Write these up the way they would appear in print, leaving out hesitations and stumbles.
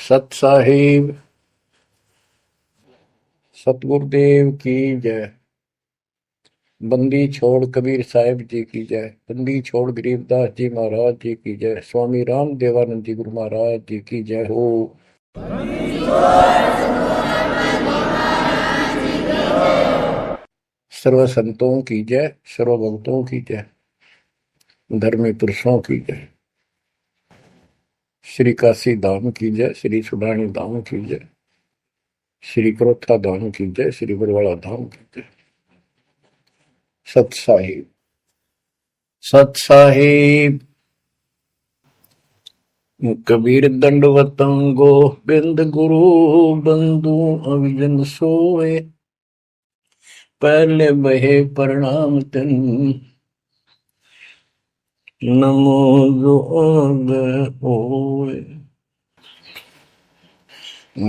सत साहिब सतगुरुदेव की जय। बंदी छोड़ कबीर साहिब जी की जय। बंदी छोड़ गरीबदास जी महाराज जी की जय। स्वामी राम देवानंद जी गुरु महाराज जी की जय हो। सर्व संतों की जय, सर्व भक्तों की जय, धर्मी पुरुषों की जय। श्री काशी धाम की जय, श्री सुडानी धाम की जय, श्री क्रोथा धाम की जय, श्री बरवाड़ा धाम की जय। सत साहिब सत साहिब। कबीर दंडवतम गोबिंद गुरु बंधु अविजन सोए। पहले बहे प्रणाम तिन नमो जोग होए।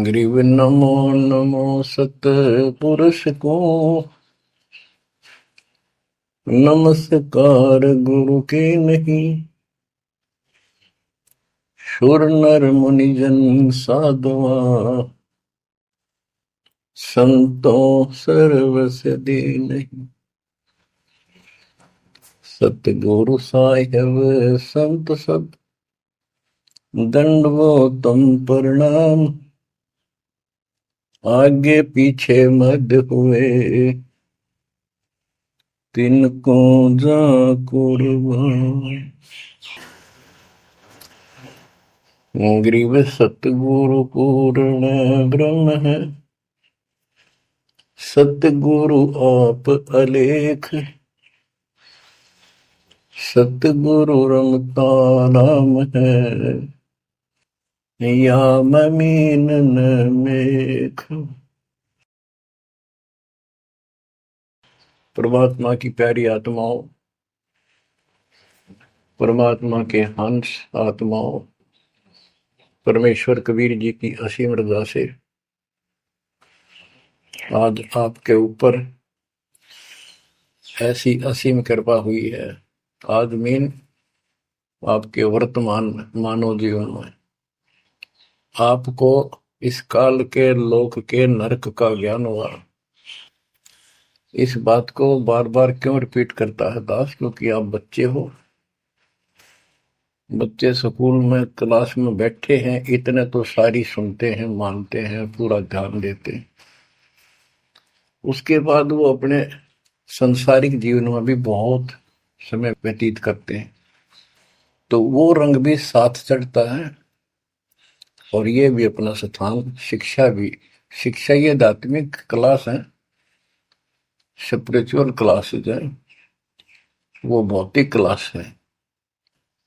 ग्रीव नमो नमो सत पुरुष को नमस्कार गुरु के नहीं। सुर नर मुनिजन साधुआ संतों सर्वस दे नहीं। सतगुरु साहिब संत सब दंडवतम प्रणाम। आगे पीछे मद हुए तिनको जा कुर्बान। ग्रीव सतगुरु पूर्ण ब्रह्म है। सतगुरु आप अलेख। सतगुरु रमता नाम है। या ममीन न मेख। परमात्मा की प्यारी आत्माओं, परमात्मा के हंस आत्माओं, परमेश्वर कबीर जी की असीम रजा से आज आपके ऊपर ऐसी असीम कृपा हुई है। आज मीन आपके वर्तमान मानव जीवन में आपको इस काल के लोक के नरक का ज्ञान हुआ। इस बात को बार बार क्यों रिपीट करता है दास? क्योंकि आप बच्चे हो। बच्चे स्कूल में क्लास में बैठे हैं, इतने तो सारी सुनते हैं, मानते हैं, पूरा ध्यान देते हैं। उसके बाद वो अपने संसारिक जीवन में भी बहुत समय व्यतीत करते हैं, तो वो रंग भी साथ चढ़ता है। और ये भी अपना स्थान, शिक्षा भी। शिक्षा ये आध्यात्मिक क्लास है, स्पिरिचुअल क्लासेज है, वो भौतिक क्लास है।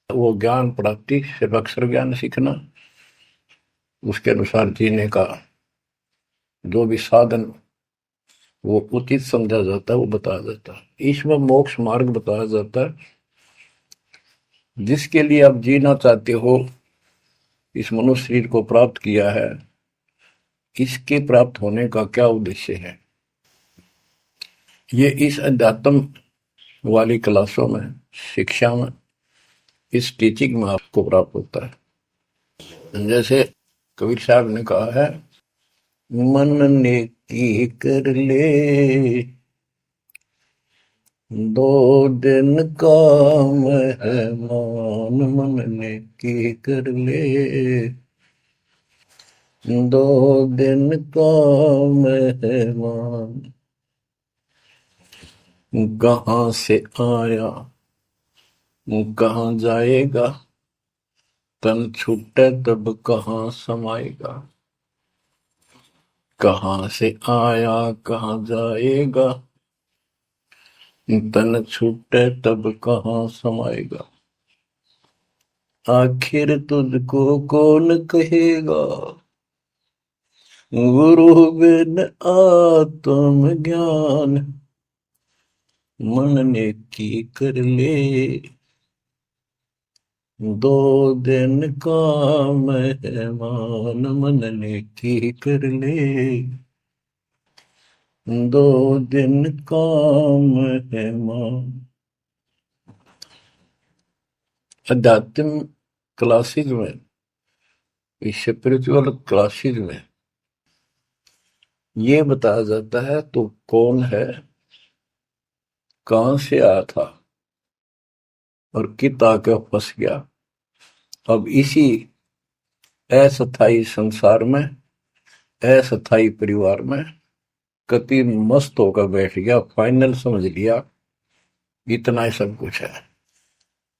वो ज्ञान प्राप्ति सिर्फ अक्षर ज्ञान सीखना, उसके अनुसार जीने का जो भी साधन वो उचित समझा जाता है वो बताया जाता है। इसमें मोक्ष मार्ग बताया जाता है, जिसके लिए आप जीना चाहते हो, इस मनुष्य शरीर को प्राप्त किया है, इसके प्राप्त होने का क्या उद्देश्य है, ये इस अध्यात्म वाली क्लासों में, शिक्षा में, इस टीचिंग में आपको प्राप्त होता है। जैसे कबीर साहब ने कहा है, मन ने की कर ले दो दिन काम है मान। मन ने की कर ले दो दिन काम है मान। कहाँ से आया कहाँ जाएगा, तन छूटे तब कहाँ समाएगा। कहाँ से आया कहाँ जाएगा, तन छूटे तब कहाँ समाएगा। आखिर तुझको कौन कहेगा, गुरु बिन आत्म ज्ञान। मन ने की कर ले दो दिन काम है मान। मन ने की कर ले दो दिन काम है मान। अध्यात्म क्लासेज में इस स्पिरिचुअल क्लासेस में ये बताया जाता है तो कौन है, कहां से आया था और कित आके फंस गया। अब इसी अस्थाई संसार में, अस्थाई परिवार में कति मस्त होकर बैठ गया, फाइनल समझ लिया इतना ही सब कुछ है।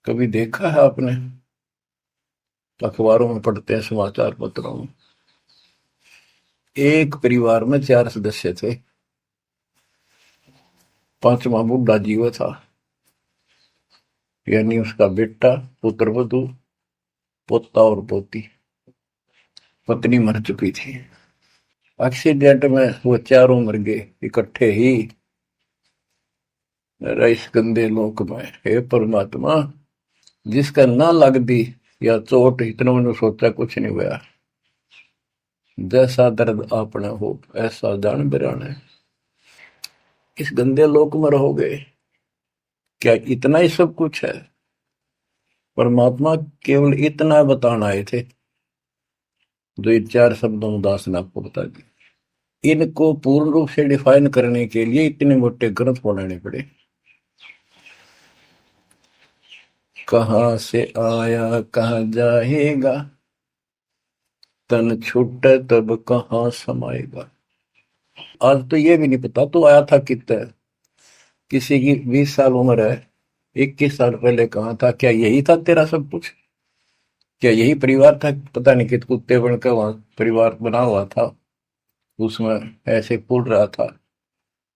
कभी देखा है आपने, अखबारों में पढ़ते हैं, समाचार पत्रों में, एक परिवार में 4 सदस्य थे, पांचवा बुढ़ा जीव था, यानी उसका बेटा, पुत्र वधु, पोता और पोती। पत्नी मर चुकी थी। एक्सीडेंट में वो चारों मर गए इकट्ठे ही। इस गंदे लोक में हे परमात्मा, जिसका ना लग दी या चोट, इतना मैंने सोचा कुछ नहीं हुआ। जैसा दर्द आपने हो ऐसा जान बिराने। इस गंदे लोक में रहोगे, क्या इतना ही सब कुछ है? परमात्मा केवल इतना बताना आए थे, जो ये 4 शब्दों में दास ने आपको बता दी। इनको पूर्ण रूप से डिफाइन करने के लिए इतने मोटे ग्रंथ बनाने पड़े। कहां से आया कहां जाएगा, तन छूटे तब कहां समाएगा। आज तो ये भी नहीं पता तो आया था कितना। किसी की 20 साल उम्र है, 21 साल पहले कहाँ था? क्या यही था तेरा सब कुछ? क्या यही परिवार था? पता नहीं कित कुत्ते बनकर वहां परिवार बना हुआ था, उसमें ऐसे फूल रहा था,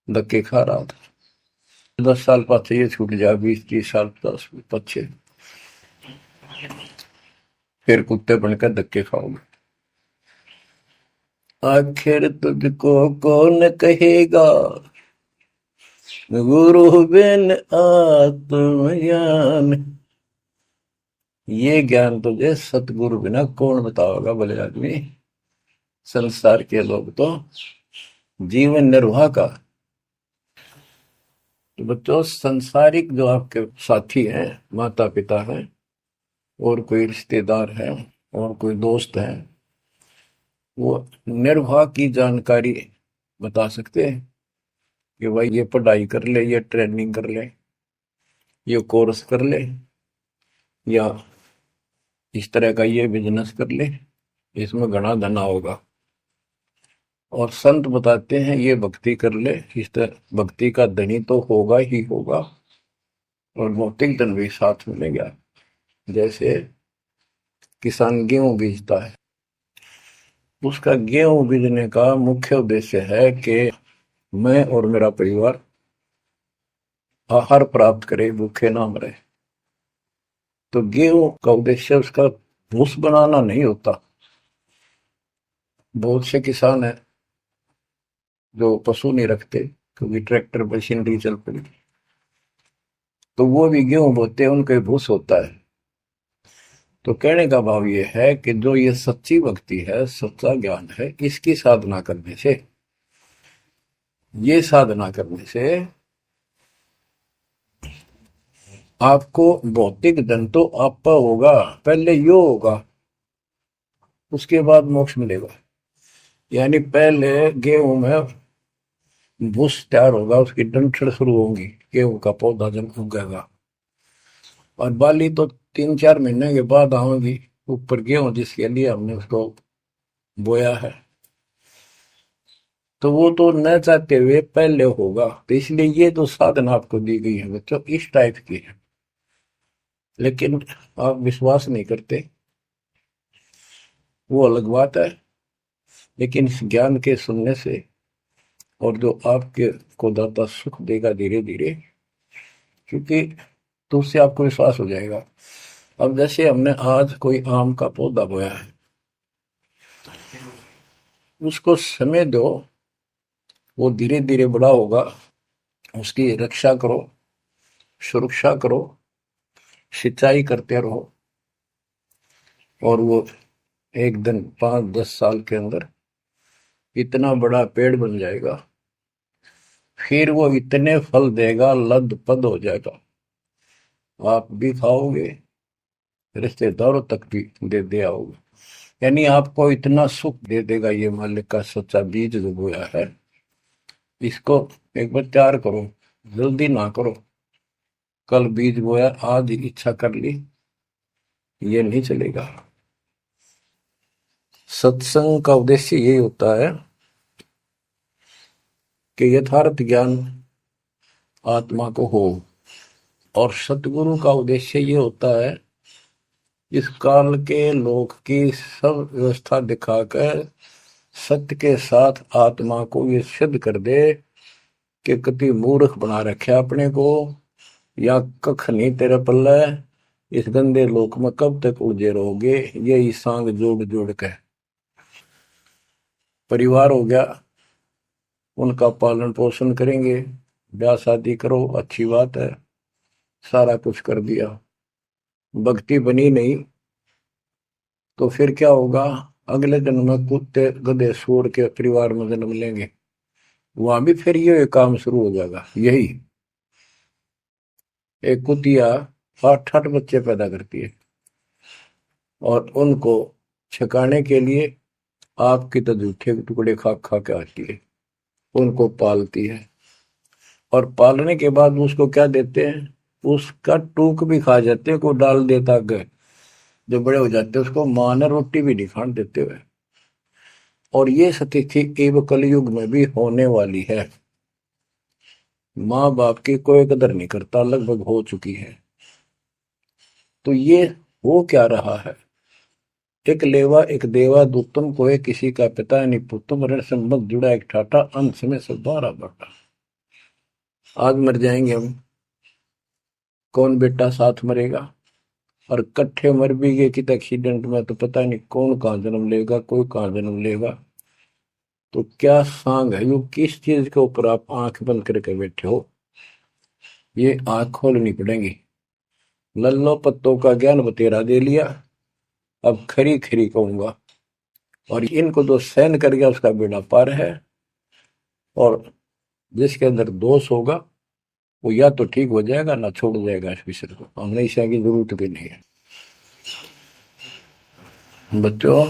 धक्के खा रहा था। 10 साल पीछे ये छूट जाए, 20-30 साल 10 पीछे, फिर कुत्ते बनकर धक्के खाओगे। आखिर तुझको कौन कहेगा, गुरु बिन आत्मज्ञान। ये ज्ञान तुझे सतगुरु बिना कौन बताओगा भले आदमी। संसार के लोग तो जीवन निर्वाह का। तो बच्चों, संसारिक जो आपके साथी हैं, माता पिता हैं, और कोई रिश्तेदार हैं, और कोई दोस्त हैं, वो निर्वाह की जानकारी बता सकते हैं कि भाई ये पढ़ाई कर ले, ये ट्रेनिंग कर ले, ये कोर्स कर ले, या इस तरह का ये बिजनेस कर ले, इसमें घना धना होगा। और संत बताते हैं ये भक्ति कर ले, इस तरह भक्ति का धनी तो होगा ही होगा, और भौतिक धन भी साथ मिलेगा। जैसे किसान गेहूं बीजता है, उसका गेहूं बीजने का मुख्य उद्देश्य है कि मैं और मेरा परिवार आहार प्राप्त करे, भूखे ना मरे। तो गेहूं का उद्देश्य उसका भूस बनाना नहीं होता। बहुत से किसान हैं जो पशु नहीं रखते, क्योंकि ट्रैक्टर मशीनरी चल पड़ी, तो वो भी गेहूं बोते हैं, उनका भूस होता है। तो कहने का भाव ये है कि जो ये सच्ची भक्ति है, सच्चा ज्ञान है, इसकी साधना करने से, ये साधना करने से आपको भौतिक धन तो आपका होगा, पहले यो होगा, उसके बाद मोक्ष मिलेगा। यानी पहले गेहूं में भूस तैयार होगा, उसकी डंठल शुरू होंगी, गेहूं का पौधा जब उगेगा, और बाली तो 3-4 महीने के बाद आएगी ऊपर, गेहूं जिसके लिए हमने उसको बोया है। तो वो तो न चाहते हुए पहले होगा। तो इसलिए ये जो साधना आपको दी गई है बच्चों, इस टाइप की है। लेकिन आप विश्वास नहीं करते, वो अलग बात है। लेकिन इस ज्ञान के सुनने से, और जो आपके को दाता सुख देगा धीरे धीरे, क्योंकि तो उससे आपको विश्वास हो जाएगा। अब जैसे हमने आज कोई आम का पौधा बोया है, उसको समय दो, वो धीरे धीरे बड़ा होगा, उसकी रक्षा करो, सुरक्षा करो, सिंचाई करते रहो, और वो एक दिन 5-10 साल के अंदर इतना बड़ा पेड़ बन जाएगा। फिर वो इतने फल देगा, लद पद हो जाएगा, आप भी खाओगे, रिश्तेदारों तक भी दे आओगे। यानी आपको इतना सुख दे देगा ये मालिक का सच्चा बीज जो बोया है, इसको एक बार तैयार करो, जल्दी ना करो। कल बीज बोया, आज इच्छा कर ली, ये नहीं चलेगा। सत्संग का उद्देश्य यही होता है कि यथार्थ ज्ञान आत्मा को हो, और सतगुरु का उद्देश्य ये होता है इस काल के लोक की सब व्यवस्था दिखाकर सत्य के साथ आत्मा को ये सिद्ध कर दे कि कति मूर्ख बना रखे अपने को, या कख नहीं तेरे पल्ले, इस गंदे लोक में कब तक उलझे रहोगे। यही सांग जोड़ जोड़ के परिवार हो गया, उनका पालन पोषण करेंगे, ब्याह शादी करो, अच्छी बात है, सारा कुछ कर दिया। भक्ति बनी नहीं तो फिर क्या होगा, अगले जन्म में कुत्ते गधे सूअर के परिवार में जन्म लेंगे, वहां भी फिर ये काम शुरू हो जाएगा। यही एक कुतिया 8-8 बच्चे पैदा करती है, और उनको छकाने के लिए आपकी तो जूठे टुकड़े खा खा के आती है, उनको पालती है, और पालने के बाद उसको क्या देते हैं, उसका टूक भी खा जाते हैं, को डाल देता है, जो बड़े हो जाते हैं उसको माँ ने रोटी भी नहीं खाने देते हुए। और ये स्थिति एवं कलयुग में भी होने वाली है। माँ बाप की कोई कदर नहीं करता, लगभग हो चुकी है। तो ये हो क्या रहा है, एक लेवा एक देवा दूतम को है, किसी का पिता नहीं पुतम, ऋण संबंध जुड़ा एक ठाटा, अंत में सब बारह बाटा। आज मर जाएंगे हम, कौन बेटा साथ मरेगा, और कट्ठे मर भी गए कि एक्सीडेंट में तो पता नहीं कौन कहाँ जन्म लेगा, कोई कहाँ जन्म लेगा। तो क्या सांग है, यो किस चीज के ऊपर आप आंख बंद करके बैठे हो, ये आंख खोलनी पड़ेगी। लल्लो पत्तों का ज्ञान बतेरा दे लिया, अब खरी खरी कहूंगा, और इनको जो सहन कर गया उसका बेड़ा पार है। और जिसके अंदर दोष होगा वो या तो ठीक हो जाएगा ना छोड़ जाएगा इस विषय को, हमने इस की जरूरत भी नहीं है। बच्चों,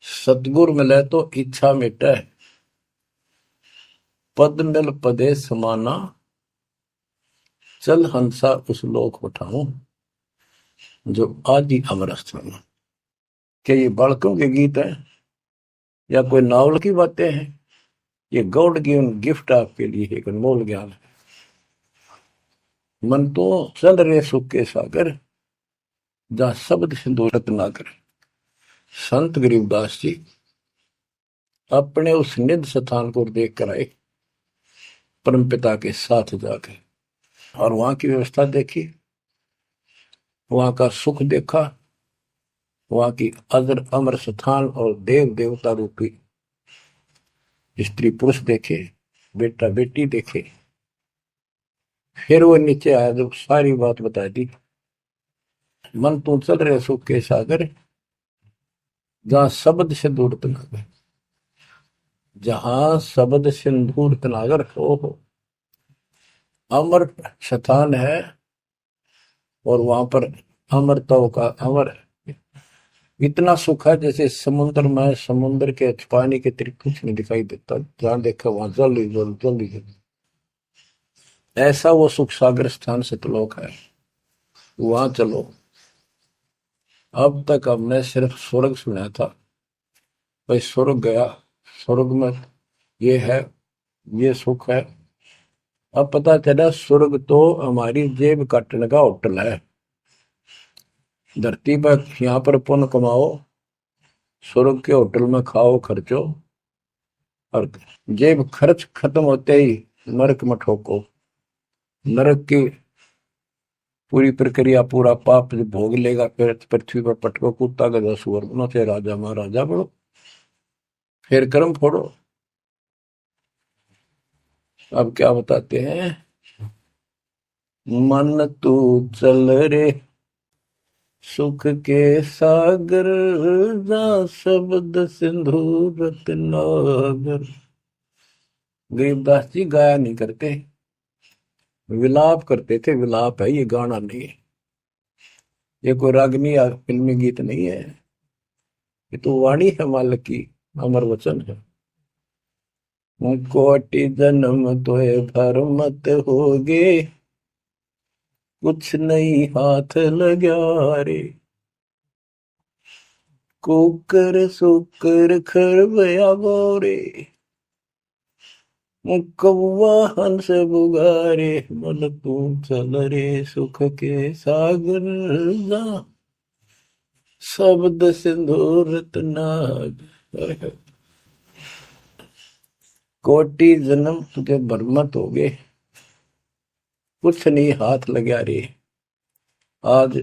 सतगुरु मिले तो इच्छा मिटे, पद मिल पदे समाना, चल हंसा उस लोक उठाऊं जो आदि अमर स्थान। क्या ये बालकों के गीत हैं या कोई नावल की बातें हैं? ये गॉड गिवन गिफ्ट आपके लिए एक अनमोल ज्ञान है। मन तो चल रहे सुख के सागर, जहां शब्द सिंधु रत्नाकर। संत गरीबदास जी अपने उस निध स्थान को देख कर आए, परम पिता के साथ जाकर, और वहां की व्यवस्था देखी, वहां का सुख देखा, वहां की अजर अमर स्थान और देव देवता रूपी स्त्री पुरुष देखे, बेटा बेटी देखे। फिर वो नीचे आया, जब सारी बात बता दी, मन तू चल रहे सुख के सागर, जहां शब्द से दूर तनागर, जहां शब्द सिंदूर तनागर हो अमर स्थान है, और वहां पर अमरताओं का अमर इतना सुख है जैसे समुद्र में, समुद्र के पानी के अतिरिक्त कुछ नहीं दिखाई देता, जहां देखा वहां जल ही जल, जल ही जल। ऐसा वो सुख सागर स्थान सतलोक है, वहां चलो। अब तक हमने सिर्फ स्वर्ग सुना था, भाई स्वर्ग गया, स्वर्ग में ये है, ये सुख है। अब पता चला स्वर्ग तो हमारी जेब काटने का होटल है। धरती पर यहाँ पर पुण्य कमाओ, स्वर्ग के होटल में खाओ खर्चो, और जेब खर्च खत्म होते ही नरक में ठोको। नरक की पूरी प्रक्रिया, पूरा पाप भोग लेगा, फिर पृथ्वी पर पटको, कुत्ता गधा सुअर बनो, चाहे राजा महाराजा बनो, फिर कर्म फोड़ो। अब क्या बताते हैं, मन तू चल रे सुख के सागर, जा शब्द सिंधु रत्नागर। गरीबदास जी गाया नहीं करते, विलाप करते थे। विलाप है, ये गाना नहीं है, ये कोई रागनी या फिल्मी गीत नहीं है। ये तो वाणी है मालिक की, अमर वचन है। कोटि जन्म तोय भर मत होगे, कुछ नहीं हाथ लगा रे। कुकर सुकर खरबया बोरे, कौवा हंस बुगारे, मन तू चल रे सुख के सागर जा, शब्द सिंदूर नाग। कोटि जन्म तुझे बरमत हो गए, कुछ नहीं हाथ लगा रे। आज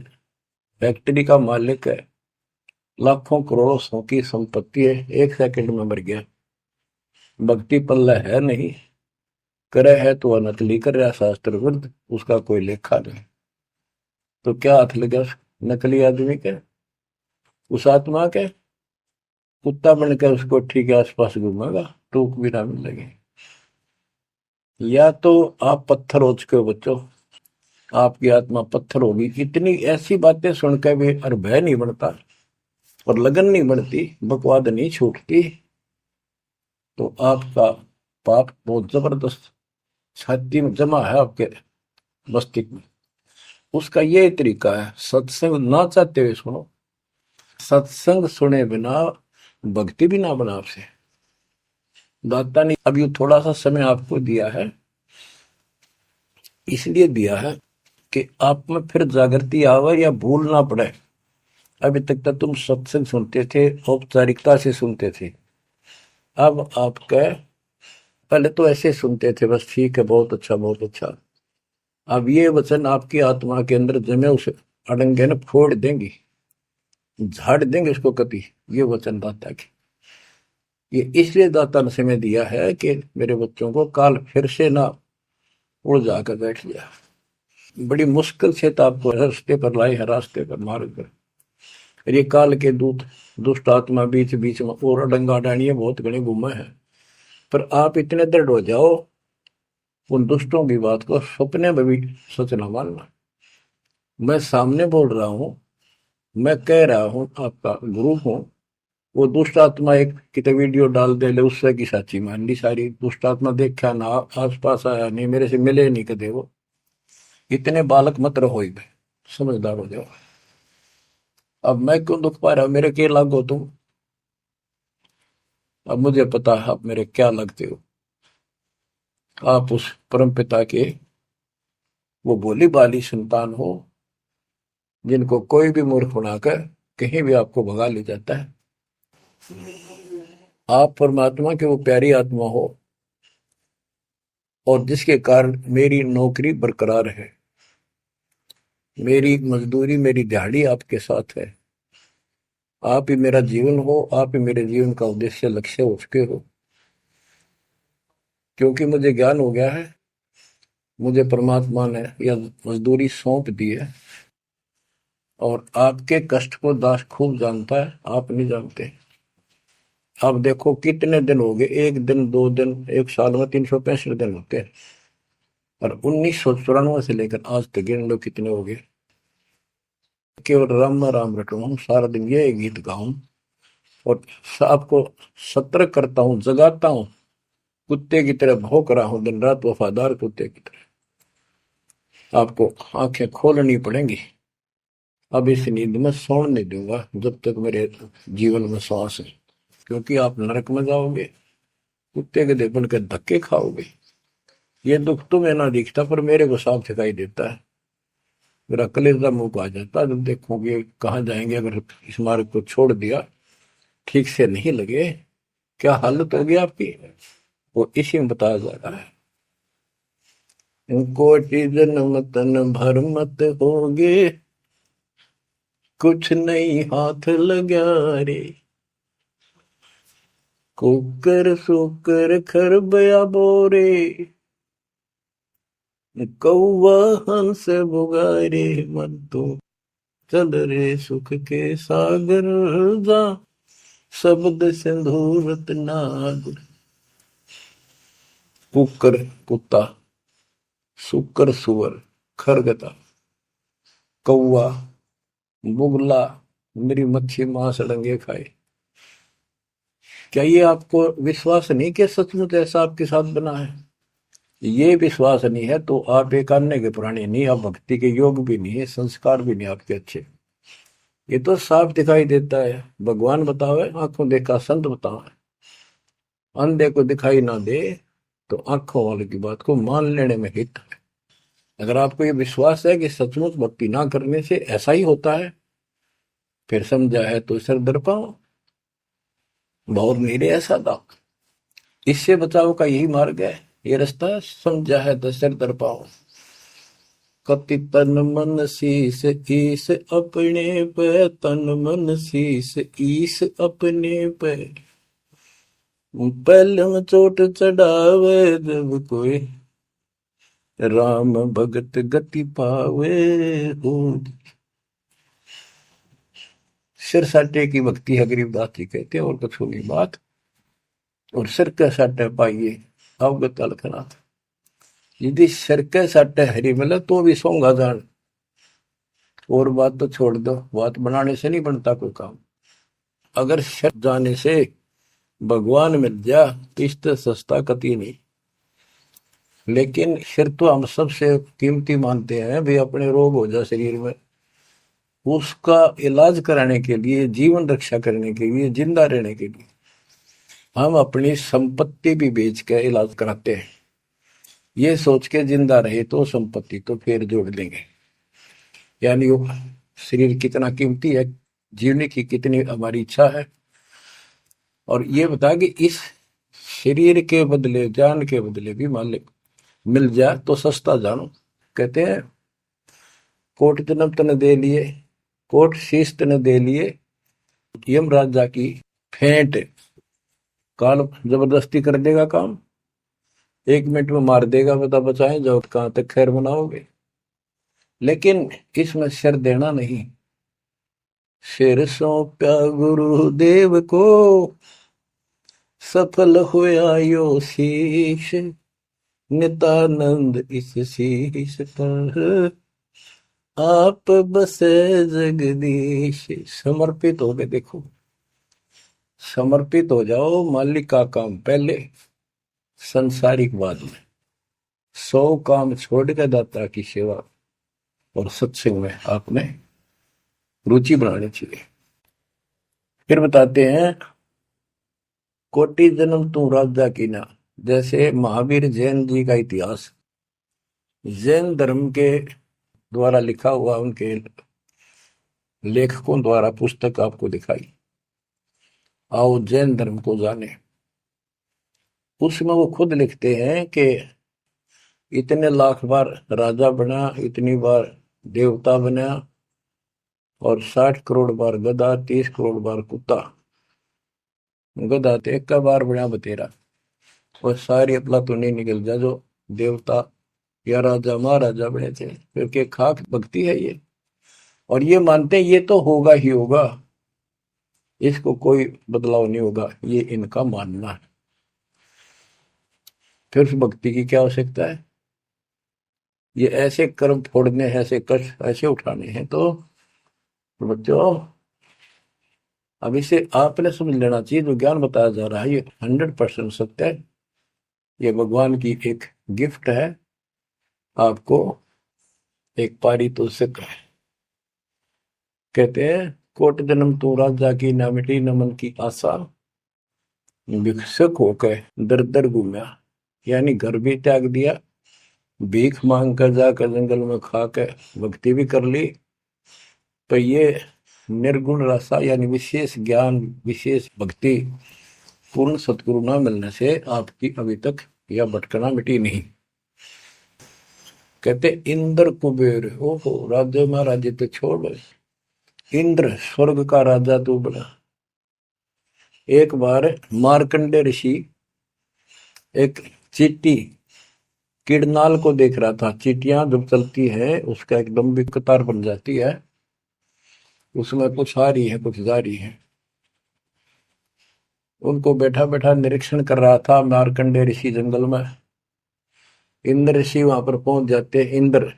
फैक्ट्री का मालिक है, लाखों करोड़ों सौ की संपत्ति है, एक सेकंड में मर गया। भक्ति पल्ला है नहीं, करे है तो नकली कर रहा शास्त्र विरुद्ध, उसका कोई लेखा नहीं। तो क्या हाथ लगा नकली आदमी के, उस आत्मा के? कुत्ता बनकर उस कोठी के आसपास घूमेगा, टूक भी ना मिलेगी। या तो आप पत्थर हो चुके हो बच्चों, आपकी आत्मा पत्थर होगी। इतनी ऐसी बातें सुनकर भी और भय नहीं बनता और लगन नहीं बनती, बकवाद नहीं छूटती, तो आपका पाप बहुत जबरदस्त छाती में जमा है आपके मस्तिष्क में। उसका ये तरीका है, सत्संग ना चाहते हुए सुनो, सत्संग सुने बिना भक्ति भी ना बना आपसे। दाता ने अभी थोड़ा सा समय आपको दिया है, इसलिए दिया है कि आप में फिर जागृति आवे या भूल ना पड़े। अभी तक तो तुम सत्संग सुनते थे, औपचारिकता से सुनते थे। अब आपका पहले तो ऐसे सुनते थे, बस ठीक है, बहुत अच्छा बहुत अच्छा। अब ये वचन आपकी आत्मा के अंदर जमे, उसे अड़ंगे न फोड़ देंगी, झाड़ देंगे उसको कभी। ये वचन दाता की, ये इसलिए दाता ने समय दिया है कि मेरे बच्चों को काल फिर से ना उड़ जाकर बैठ गया। बड़ी मुश्किल से तो आपको रास्ते पर लाए हैं, रास्ते पर मार्ग पर। ये काल के दूत दुष्ट आत्मा बीच बीच में और अडंगा डाणिए बहुत घने घूमे हैं, पर आप इतने दृढ़ हो जाओ, उन दुष्टों की बात को सपने में भी सच न मानना। मैं सामने बोल रहा हूं, मैं कह रहा हूं, आपका गुरु हूं। वो दुष्ट आत्मा एक कितने वीडियो डाल दे ले, उससे की साची मान ली सारी। दुष्ट आत्मा देखा ना, आस पास आया नहीं, मेरे से मिले नहीं कदे वो। इतने बालक मत रहो, समझदार हो जाओ। अब मैं क्यों दुख पा रहा हूं, मेरे के लागो तुम। अब मुझे पता है आप मेरे क्या लगते हो। आप उस परम पिता के वो भोली बाली संतान हो, जिनको कोई भी मूर्ख बनाकर कहीं भी आपको भगा ले जाता है। आप परमात्मा के वो प्यारी आत्मा हो, और जिसके कारण मेरी नौकरी बरकरार है, मेरी मजदूरी, मेरी दिहाड़ी आपके साथ है। आप ही मेरा जीवन हो, आप ही मेरे जीवन का उद्देश्य लक्ष्य हो चुके हो। क्योंकि मुझे ज्ञान हो गया है, मुझे परमात्मा ने यह मजदूरी सौंप दी है, और आपके कष्ट को दास खूब जानता है, आप नहीं जानते। अब देखो कितने दिन हो गए, एक दिन, 2 दिन, एक साल में 365 दिन होते हैं, और 1994 से लेकर आज तक गिन लो कितने हो गए। केवल राम राम रटू हूँ, सारा दिन ये गीत गाऊं, और आपको सतर्क करता हूँ, जगाता हूँ। कुत्ते की तरह भौंक रहा हूं दिन रात, वफादार कुत्ते की तरह। आपको आंखें खोलनी पड़ेंगी। अब इस नींद में सोने नहीं दूंगा जब तक मेरे जीवन में श्वास है, क्योंकि आप नरक में जाओगे, कुत्ते के देखने के धक्के खाओगे। ये दुख तुम्हें ना दिखता, पर मेरे को साफ दिखाई देता है। मेरा कलेजा मुंह को आ जाता है जब देखोगे कहाँ जाएंगे अगर इस मार्ग को छोड़ दिया, ठीक से नहीं लगे, क्या हालत होगी आपकी, वो इसी में बताया जा रहा है। कोटि जन्म तन भर मत होगे, कुछ नहीं हाथ लगा रे। कुकर सुकर खरबया बोरे, कौवा हंस बुगारे, मन तो चल रे सुख के सागर जा, शब्द सिंधूरत नाग। कुकर कुत्ता, सुकर सुअर, खरगता, कौवा, बुगला, मेरी मच्छी मांस अड़ंगे खाए। क्या ये आपको विश्वास नहीं कि सचमुच ऐसा आपके साथ बना है? ये विश्वास नहीं है तो आप एक अन्य के प्राणी नहीं, आप भक्ति के योग भी नहीं है, संस्कार भी नहीं आपके अच्छे। ये तो साफ दिखाई देता है। भगवान बताओ, आंखों देखा संत बताओ, अंधे को दिखाई ना दे तो आंखों वाले की बात को मान लेने में हित है। अगर आपको ये विश्वास है कि सचमुच भक्ति ना करने से ऐसा ही होता है, फिर समझा है तो सिर दर पाओ, बहुत मेरे ऐसा था। इससे बचाव का यही मार्ग है, ये रास्ता। समझा है तो सिर दर पाओ। कति तन मन शीस ईस अपने पे, तन मन शीस ईस अपने पे, पहले चोट चढ़ावे जब कोई, राम भगत गति पावे हो। सिर साटे की भक्ति है गरीबदास जी कहते हैं, और कुछ होगी बात। और सिर के साटे पाइए अवगत अलखनाथ। यदि सिर के साटे हरी मिले तो भी सोंगा जान, और बात तो छोड़ दो, बात बनाने से नहीं बनता कोई काम। अगर सिर जाने से भगवान मिल जा तो इससे सस्ता कति नहीं। लेकिन सिर तो हम सबसे कीमती मानते हैं भाई, अपने रोग हो जाए शरीर में, उसका इलाज कराने के लिए, जीवन रक्षा करने के लिए, जिंदा रहने के लिए हम अपनी संपत्ति भी बेच के इलाज कराते हैं। ये सोच के जिंदा रहे तो संपत्ति तो फिर जोड़ देंगे। यानी वो शरीर कितना कीमती है, जीने की कितनी हमारी इच्छा है। और ये बता कि इस शरीर के बदले, जान के बदले भी मालिक मिल जाए तो सस्ता जानो। कहते हैं कोट जन्म तन दे लिए, कोट शीश तन दे लिए, यम राजा की फेंट, काल जबरदस्ती कर देगा काम, 1 मिनट में मार देगा, बता बचाएं जाओ कहां तक खैर मनाओगे। लेकिन इसमें सिर देना नहीं। सिर सौंप्या गुरुदेव को, सफल हुआ यो शीश, नितानंद इस शीश पर आप बसे जगदीश। समर्पित हो गए, देखो समर्पित हो जाओ। मालिक का काम पहले, संसारिक बाद में। 100 काम छोड़ के दाता की सेवा और सत्संग में आपने रुचि बनानी चाहिए। फिर बताते हैं कोटि जन्म तू राजा की ना। जैसे महावीर जैन जी का इतिहास जैन धर्म के द्वारा लिखा हुआ, उनके लेखकों द्वारा पुस्तक आपको दिखाई, आओ जैन धर्म को जाने। उसमें वो खुद लिखते हैं कि इतने लाख बार राजा बना, इतनी बार देवता बना, और 60 करोड़ बार गधा, 30 करोड़ बार कुत्ता। गधा तो एक का बार बना बतेरा, और सारी अपना तो नहीं निकल जा जो देवता या राजा महाराजा बने थे। क्योंकि खाक भक्ति है ये, और ये मानते हैं ये तो होगा ही होगा, इसको कोई बदलाव नहीं होगा, ये इनका मानना है। फिर उस भक्ति की क्या आवश्यकता है? ये ऐसे कर्म फोड़ने हैं, ऐसे कष्ट ऐसे उठाने हैं। तो बच्चों अब इसे आपने समझ लेना चाहिए, जो ज्ञान बताया जा रहा है ये 100% सत्य है। ये भगवान की एक गिफ्ट है आपको, एक पारितोषिक है। कहते हैं कोट जन्म तू राजा की, ना मिटी न मन की आशा, भिक्षुक होकर दर दर घूमा। यानी घर भी त्याग दिया, भीख मांग कर जाकर जंगल में खा कर भक्ति भी कर ली। तो ये निर्गुण रसा यानी विशेष ज्ञान, विशेष भक्ति पूर्ण सतगुरु न मिलने से आपकी अभी तक यह भटकना मिटी नहीं। कहते इंद्र कुबेर, ओहो राज्य महाराज तो छोड़, इंद्र स्वर्ग का राजा तू बना। एक बार मार्कंडे ऋषि एक चींटी किड़नाल को देख रहा था। चींटियां जब चलती है उसका एक लंबी कतार बन जाती है, उसमें कुछ आ रही है कुछ जा रही है। उनको बैठा बैठा निरीक्षण कर रहा था मार्कंडे ऋषि जंगल में। इंद्र ऋषि वहां पर पहुंच जाते, इंद्र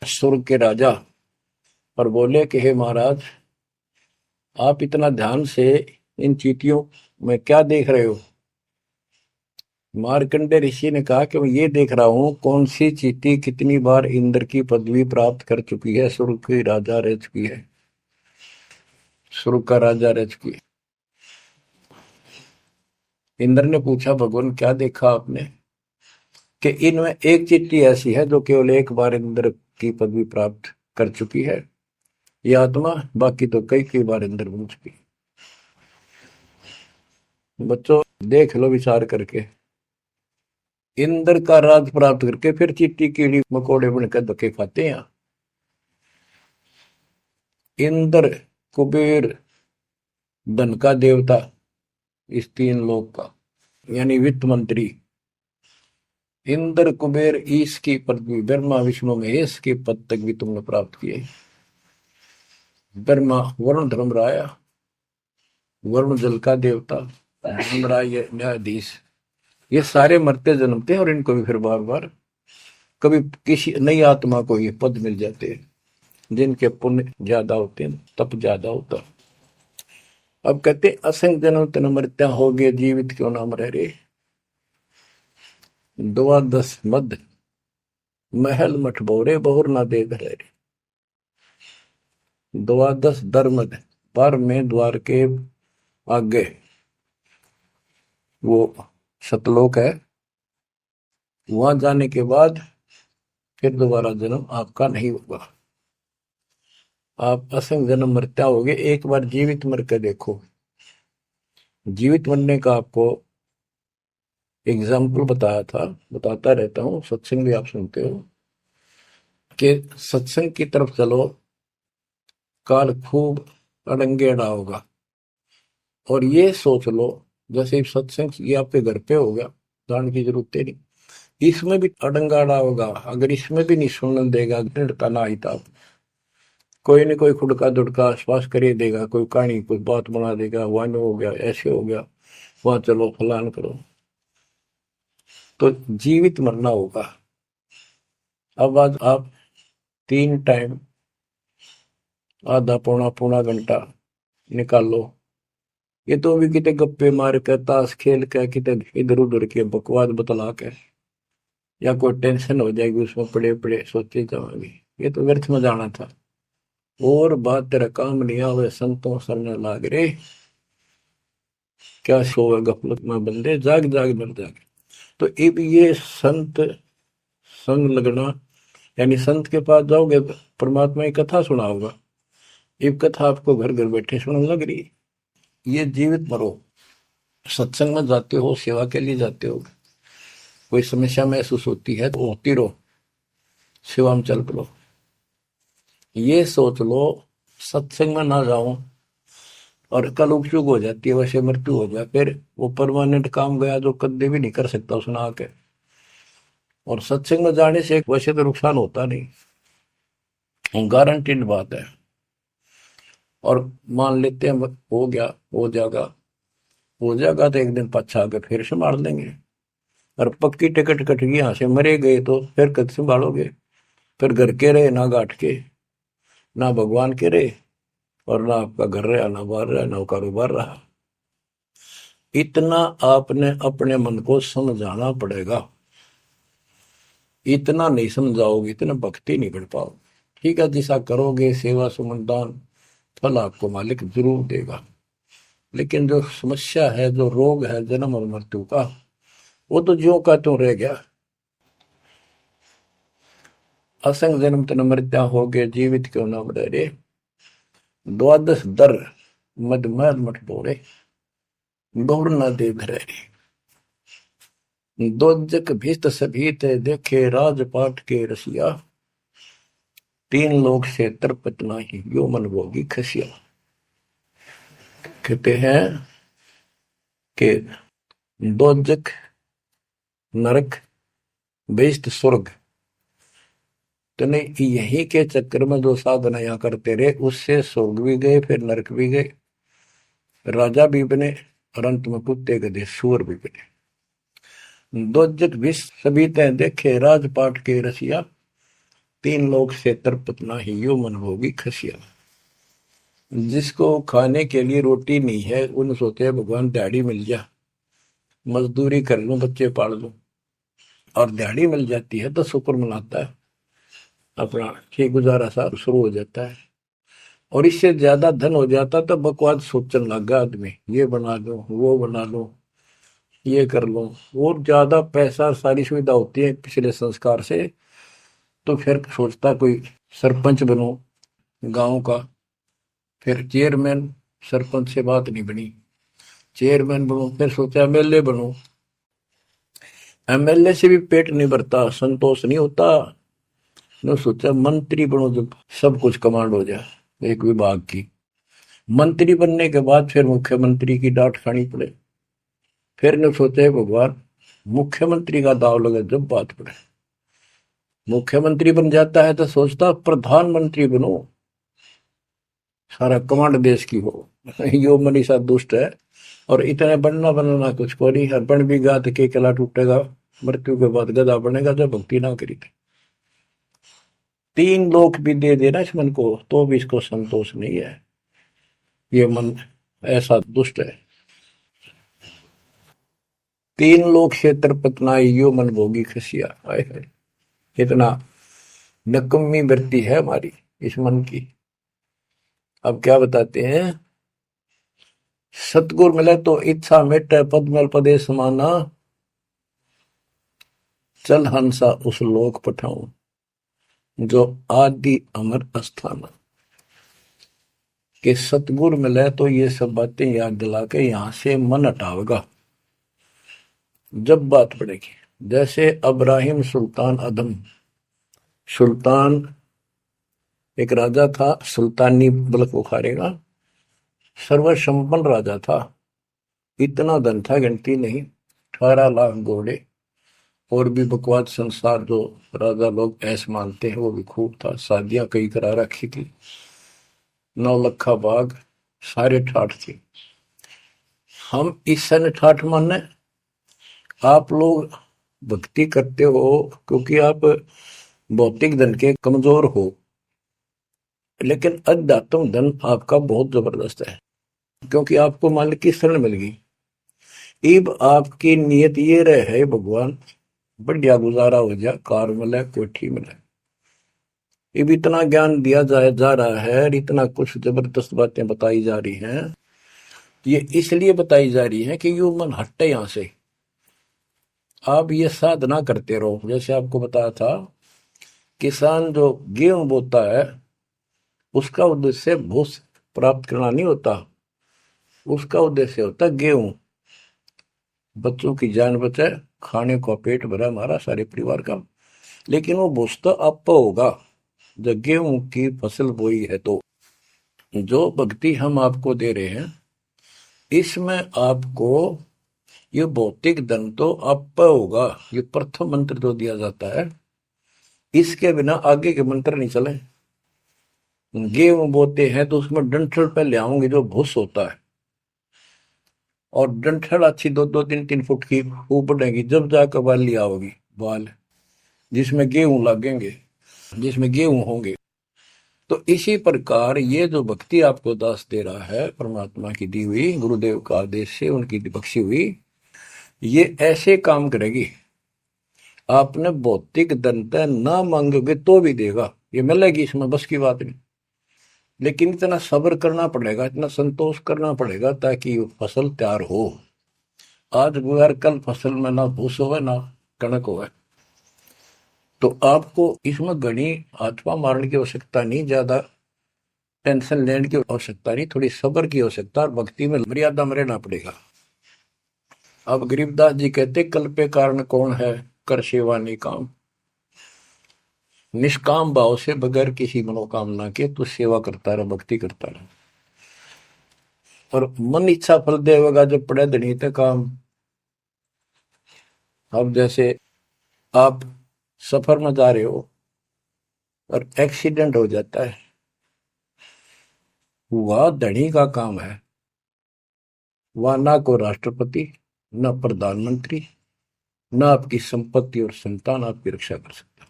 स्वर्ग के राजा, और बोले कि हे महाराज, आप इतना ध्यान से इन चींटियों में क्या देख रहे हो? मार्कंडे ऋषि ने कहा कि मैं ये देख रहा हूं कौन सी चींटी कितनी बार इंद्र की पदवी प्राप्त कर चुकी है, स्वर्ग की राजा रह चुकी है, स्वर्ग का राजा रह चुकी है। इंद्र ने पूछा, भगवान क्या देखा आपने? कि इनमें एक चींटी ऐसी है जो केवल एक बार इंद्र की पदवी प्राप्त कर चुकी है, ये आत्मा, बाकी तो कई कई बार इंद्र बन चुकी है। बच्चों देख लो विचार करके, इंद्र का राज प्राप्त करके फिर चींटी कीड़ी मकोड़े बनकर धक्के खाते हैं। इंद्र, कुबेर, धन का देवता, इस तीन लोक का, यानी वित्त मंत्री, इंद्र, कुबेर, ईश की पदवी, ब्रह्मा विष्णु महेश के पद तक भी तुमने प्राप्त किए। ब्रह्मा वरुण धर्मराय, वरुण जल का देवता, धर्मराय न्यायाधीश, ये सारे मरते जन्मते हैं और इनको भी फिर बार बार कभी किसी नई आत्मा को ये पद मिल जाते हैं जिनके पुण्य ज्यादा होते हैं, तप ज्यादा होता। अब कहते असंग जन्म तन मृत्या हो गए, जीवित क्यों नाम रह रे। द्वादश मद महल मठ बोरे, बहुर ना दे घरे। द्वादश दरमद, पर में द्वार के आगे वो सतलोक है, वहां जाने के बाद फिर दोबारा जन्म आपका नहीं होगा। आप असंग जन्म मरता होगे, एक बार जीवित मर के देखो। जीवित मरने का आपको एग्जाम्पल बताया था, बताता रहता हूँ, सत्संग भी आप सुनते हो, कि सत्संग की तरफ चलो, काल खूब अड़ंगेड़ा होगा। और ये सोच लो जैसे सत्संग ये आपके घर पे हो गया, जान की जरूरत नहीं, इसमें भी अड़ंगाड़ा होगा। अगर इसमें भी नहीं सुनने देगा, दृढ़ता ना आई था, कोई न कोई खुड़का दुड़का आसपास कर ही देगा, कोई कहानी कोई बात बना देगा, वन हो गया, ऐसे हो गया, वहां चलो फलान करो, तो जीवित मरना होगा। अब आज आप 3 टाइम आधा पौना पौना घंटा निकाल लो, ये तो भी कितने गप्पे मार के, ताश खेल के, कितने इधर उधर के बकवास बतला के, या कोई टेंशन हो जाएगी उसमें पड़े पड़े सोचे जाओगे, ये तो व्यर्थ में जाना था। और बात तेरा काम नहीं आवे, संतों सरने लाग रे, क्या सोवे गफलत में बंदे, जाग जाग मर जाग। तो अब ये संत संग लगना, यानी संत के पास जाओगे, परमात्मा की कथा सुना होगा, ये कथा आपको घर घर बैठे सुनने लग रही। ये जीवित मरो, सत्संग में जाते हो, सेवा के लिए जाते हो, कोई समस्या महसूस होती है तो होती रहो, सेवा में चल पड़ो। ये सोच लो सत्संग में ना जाऊं और कल उपचुक हो जाती है, वैसे मृत्यु हो जाए, फिर वो परमानेंट काम गया जो कभी भी नहीं कर सकता सुना के। और सत्संग में जाने से वैसे तो नुकसान होता नहीं, गारंटीड बात है। और मान लेते हैं हो गया, हो जाएगा तो एक दिन पछा के फिर संभाल लेंगे। और पक्की टिकट कट गई, यहाँ से मरे गए तो फिर कद संभालोगे? फिर घर के रहे ना गांठ के, ना भगवान के रहे, और ना आपका घर रहा, ना बाहर रहा, ना कारोबार रहा। इतना आपने अपने मन को समझाना पड़ेगा, इतना नहीं समझाओगे इतना भक्ति नहीं कर पाओगे। ठीक है, जैसा करोगे सेवा सुमन दान, फल आपको मालिक जरूर देगा। लेकिन जो समस्या है, जो रोग है जन्म और मृत्यु का, वो तो ज्यों का त्यों रह गया। असंग जन्म तन मृत्या हो गए, जीवित क्यों नाम रह रे। द्वादश दर मदमहल मठ बोरे, बहुर न दे धरे। दोजक भीत सभीत देखे, राजपाट के रसिया, 3 लोग से तरपत नाही, यो मन भोगी खसिया। कहते हैं कि दोजक नरक, बेस्ट स्वर्ग, तो नहीं यही के चक्कर में जो साधना यहाँ करते रहे, उससे स्वर्ग भी गए, फिर नरक भी गए, राजा भी बने, और अंत में कुत्ते गधे सूअर भी बने। दोजक विष सभी तय देखे, राजपाट के रसिया, 3 लोग से तरपत नाही, यो मन भोगी खसिया। जिसको खाने के लिए रोटी नहीं है उन सोचते हैं भगवान दिहाड़ी मिल जा, मजदूरी कर लूं, बच्चे पाल लूं, और दिहाड़ी मिल जाती है तो शुक्र मनाता है, अपना ठीक गुजारा सा शुरू हो जाता है। और इससे ज्यादा धन हो जाता तो बकवास सोचने लगा आदमी, ये बना लो, वो बना लो, ये कर लो। और ज्यादा पैसा सारी सुविधा होती है पिछले संस्कार से, तो फिर सोचता कोई सरपंच बनो गांव का, फिर चेयरमैन, सरपंच से बात नहीं बनी, चेयरमैन बनो, फिर सोचा एमएलए बनो, एमएलए से भी पेट नहीं भरता, संतोष नहीं होता, ने सोचा मंत्री बनो, जब सब कुछ कमांड हो जाए एक विभाग की। मंत्री बनने के बाद फिर मुख्यमंत्री की डांट खानी पड़े, फिर ने सोचा भगवान मुख्यमंत्री का दाव लगे जब बात पड़े। मुख्यमंत्री बन जाता है तो सोचता प्रधानमंत्री बनो, सारा कमांड देश की हो। यो मनीषा दुष्ट है, और इतने बनना बनना कुछ को नहीं, हर बन भी गा तो के किला टूटेगा, मृत्यु के बाद गधा बनेगा जब भक्ति ना करी थी। 3 लोक भी दे देना इस मन को तो भी इसको संतोष नहीं है, ये मन ऐसा दुष्ट है। 3 लोक क्षेत्र पतनाई यो मन भोगी खसिया, हाय हाय, इतना नकम्मी वृत्ति है हमारी इस मन की। अब क्या बताते हैं, सतगुर मिले तो इच्छा मिटे, पद मल पदे समाना, चल हंसा उस लोक पठाऊं, जो आदि अमर अस्थान। कि सतगुर मिले तो ये सब बातें याद दिला के यहां से मन हटावेगा जब बात पड़ेगी। जैसे अब्राहिम सुल्तान अदम, सुल्तान एक राजा था, सुल्तानी मुल्क उखाड़ेगा, सर्वसंपन्न राजा था, इतना धन था गिनती नहीं, 18 लाख घोड़े, और भी बकवास संसार जो राजा लोग ऐसे मानते हैं वो भी खूब था, शादियां कई करा रखी थी, 9 लखा बाग, सारे ठाठ थी। हम इस सन ठाठ माने, आप लोग भक्ति करते हो क्योंकि आप भौतिक धन के कमजोर हो, लेकिन अध्यात्म धन आपका बहुत जबरदस्त है, क्योंकि आपको मालिक की शरण मिल गई। इब आपकी नियत ये रहे भगवान बढ़िया गुजारा हो जाए, कार मिले, कोठी मिले। इब इतना ज्ञान दिया जा रहा है, इतना कुछ जबरदस्त बातें बताई जा रही हैं, ये इसलिए बताई जा रही है कि यू मन हटे यहां से। आप ये साधना करते रहो, जैसे आपको बताया था, किसान जो गेहूं बोता है उसका उद्देश्य भूस प्राप्त करना नहीं होता, उसका उद्देश्य होता गेहूं, बच्चों की जान बचे, खाने का पेट भरा हमारा सारे परिवार का। लेकिन वो भूस तो आप होगा जब गेहूं की फसल बोई है। तो जो भक्ति हम आपको दे रहे हैं इसमें आपको ये भौतिक धन तो आप होगा, ये प्रथम मंत्र जो दिया जाता है, इसके बिना आगे के मंत्र नहीं चले। गेहूं बोते हैं तो उसमें डंठल पहले आओगे जो भूस होता है, और डंठल अच्छी 2-2, 3-3 फुट की वो बढ़ेगी, जब जाकर बाली आओगी, बाल जिसमें गेहूं लगेंगे, जिसमें गेहूं होंगे। तो इसी प्रकार ये जो भक्ति आपको दास दे रहा है, परमात्मा की दी हुई, गुरुदेव का आदेश से उनकी बख्शी हुई, ये ऐसे काम करेगी, आपने भौतिक धनता ना मांगोगे तो भी देगा, ये मिलेगी, इसमें बस की बात नहीं। लेकिन इतना सब्र करना पड़ेगा, इतना संतोष करना पड़ेगा ताकि फसल तैयार हो। आज गुआर कल फसल में ना भूस हो ना कणक हो, तो आपको इसमें घनी आत्मा मारने की आवश्यकता नहीं, ज्यादा टेंशन लेने की आवश्यकता नहीं, थोड़ी सब्र की आवश्यकता, और भक्ति में मर्यादा में रहना पड़ेगा। अब गरीबदास जी कहते कल पे कारण कौन है, कर सेवा नहीं काम, निष्काम भाव से बगैर किसी मनोकामना के तू सेवा करता रहे, भक्ति करता रहे, और मन इच्छा फल देगा जब पड़े धनी ते काम। अब जैसे आप सफर में जा रहे हो और एक्सीडेंट हो जाता है, वह धनी का काम है, वह ना को राष्ट्रपति, ना प्रधानमंत्री, ना आपकी संपत्ति और संतान आपकी रक्षा कर सकता,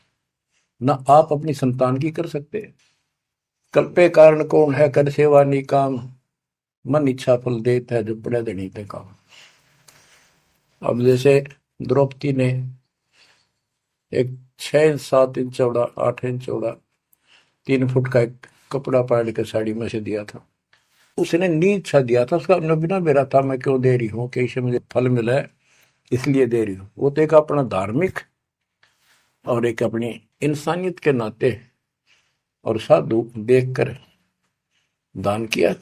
ना आप अपनी संतान की कर सकते हैं। कल्पे कारण कौन है कर सेवा निकाम, मन इच्छा फल देता है जो पड़े धनी ते काम। अब जैसे द्रौपदी ने एक 6 7 इंच चौड़ा 8 इंच चौड़ा 3 फुट का एक कपड़ा पाड़ के साड़ी में से दिया था। उसने नीच सा दिया था, उसका बिना मेरा था, मैं क्यों दे रही हूँ कि इससे मुझे फल मिला है इसलिए दे रही हूँ। वो तो एक अपना धार्मिक और एक अपनी इंसानियत के नाते और साधु देखकर दान किया।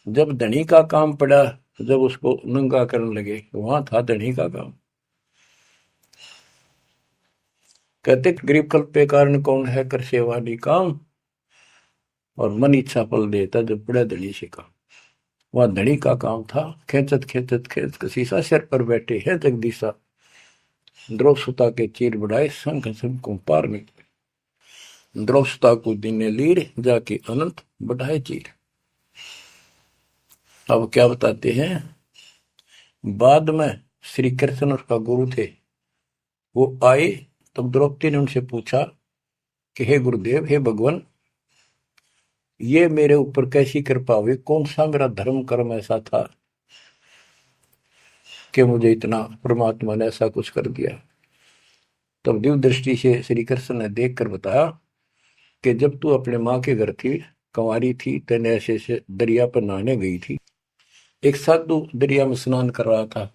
जब धनी का काम पड़ा, जब उसको नंगा करने लगे, वहां था धनी का काम। कहते गरीब कल्प पे कारण कौन है कर सेवा नी काम, और मन इच्छा फल देता जब बड़ा धनी से काम। वहां धनी का काम था। खेचत खेचत खेच शीशा सिर पर बैठे हैं जगदीशा, द्रौव सुता के चीर बढ़ाए संख संख को पार निकले। द्रौव सुता को दीने लीर जाके अनंत बढ़ाए चीर। अब क्या बताते हैं, बाद में श्री कृष्ण उसका गुरु थे, वो आए तब द्रौपदी ने उनसे पूछा कि हे गुरुदेव, हे भगवान, ये मेरे ऊपर कैसी कृपा हुई, कौन सा मेरा धर्म कर्म ऐसा था कि मुझे इतना परमात्मा ने ऐसा कुछ कर दिया। तब दिव्य दृष्टि से श्री कृष्ण ने देख कर बताया कि जब तू अपने माँ के घर थी, कंवारी थी, तेने ऐसे से दरिया पर नहाने गई थी। एक साधु दरिया में स्नान कर रहा था,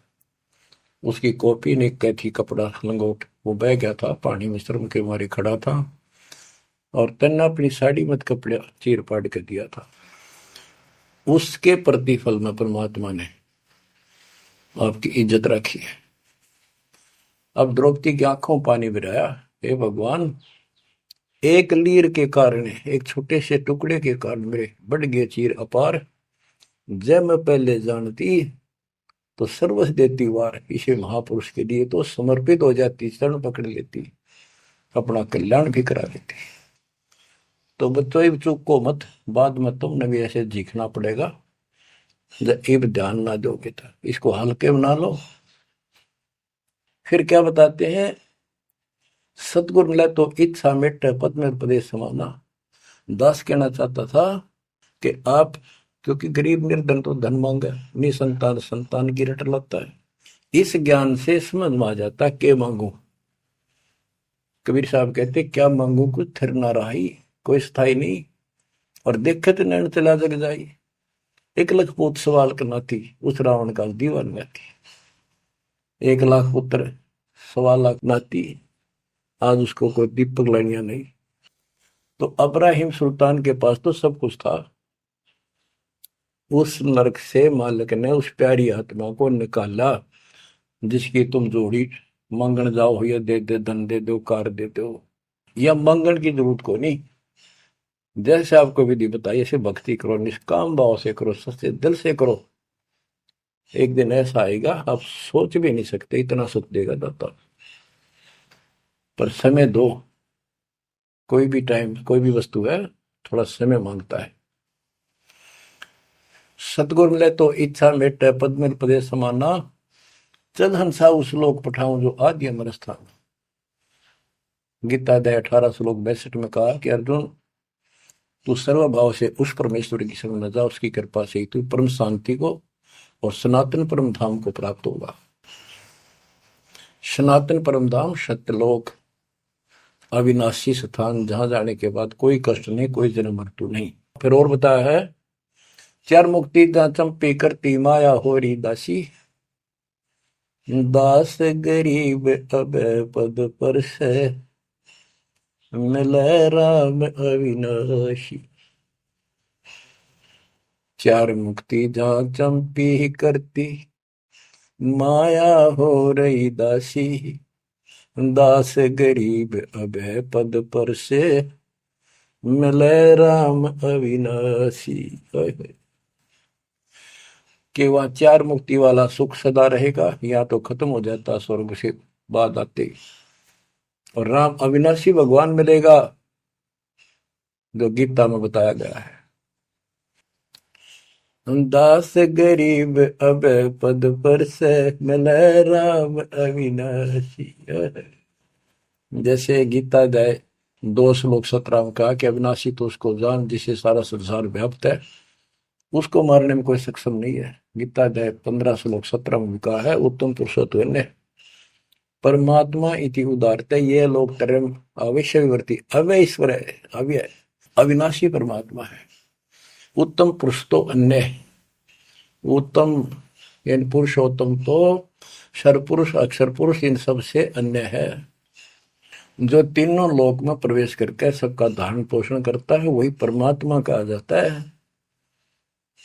उसकी कॉपी ने कैथी कपड़ा लंगोट वो बह गया था, पानी में शर्म के मारे खड़ा था, और तन्ना अपनी साड़ी में कपड़ा चीर पाड़ के दिया था। उसके प्रतिफल में परमात्मा ने आपकी इज्जत रखी है। अब द्रौपदी की आंखों पानी गिराया, हे भगवान, एक लीर के कारण, एक छोटे से टुकड़े के कारण मेरे बढ़ गए चीर अपार। जब मैं पहले जानती तो सर्वस्व देती वार, इसे महापुरुष के लिए तो समर्पित हो जाती, शरण पकड़ लेती, अपना कल्याण भी करा लेती। तो बच्चों चूक को मत, बाद में तुमने भी ऐसे जीखना पड़ेगा। जब ध्यान ना दोगे तो इसको हल्के बना लो। फिर क्या बताते हैं, सतगुरु मिला तो इच्छा मिट पद में प्रदेश समाना। दास कहना चाहता था कि आप, क्योंकि गरीब निर्धन तो धन मांगे, निसंतान संतान की रट लगता है। इस ज्ञान से समझ में आ जाता के मांगू। कबीर साहब कहते क्या मांगू कुछ थिर ना रही, कोई स्थाई नहीं, और देखे तो नैन चला जग जाई। एक लख पूत सवाल करना थी, उस रावण का दीवान में थी। 1 लाख पुत्र 1.25 लाख नाती, आज उसको कोई दीपक लाइनिया नहीं। तो अब्राहिम सुल्तान के पास तो सब कुछ था। उस नरक से मालिक ने उस प्यारी आत्मा को निकाला जिसकी तुम जोड़ी मंगन जाओ, या दे दे धन दे दो, कार दे दो, या मंगन की जरूरत को नहीं। जैसे आपको विधि बताई ऐसे भक्ति करो, निष्काम भाव से करो, सच्चे दिल से करो। एक दिन ऐसा आएगा आप सोच भी नहीं सकते, इतना सुख देगा दाता। पर समय दो, कोई भी टाइम, कोई भी वस्तु है, थोड़ा समय मांगता है। सतगुरु मिले तो इच्छा मेटे पद में प्रदेश समाना, चल हंसा उस लोक पठाऊं जो आदि अमर स्थान। गीता अध्याय 18 श्लोक 62 में कहा कि अर्जुन, तू सर्वभाव से उस परमेश्वर की शरण में जा, उसकी कृपा से ही तू परम शांति को और सनातन परम धाम को प्राप्त होगा। सनातन परम धाम सत्यलोक, अविनाशी स्थान, जहां जाने के बाद कोई कष्ट नहीं, कोई जन्म मृत्यु नहीं। फिर और बताया है, चार मुक्ति चंपी करती माया होरी दासी, दास गरीब अब पद पर से मिले राम अविनाशी। चार मुक्ति जहां चंपी करती माया हो रही दासी, दास गरीब अब पद पर से मिले राम अविनाशी। कि वह चार मुक्ति वाला सुख सदा रहेगा, या तो खत्म हो जाता स्वर्ग से बाद आते, और राम अविनाशी भगवान मिलेगा जो गीता में बताया गया है। दास गरीब अब पद पर से मिले राम अविनाशी। जैसे गीता अध्याय 2 श्लोक 17 में कहा कि अविनाशी तो उसको जान जिसे सारा संसार व्याप्त है, उसको मारने में कोई सक्षम नहीं है। गीता अध्याय 15 श्लोक 17 में कहा है उत्तम पुरुषोत्तम परमात्मा इति उदारते ये लोग तरम अवश्य विवर्ती अव्यय ईश्वर है, अव्यय अविनाशी परमात्मा है। उत्तम पुरुष तो अन्य है, उत्तम यानी पुरुषोत्तम तो सर्वपुरुष अक्षर पुरुष इन सब से अन्य है। जो तीनों लोक में प्रवेश करके सबका धारण पोषण करता है वही परमात्मा कहा जाता है,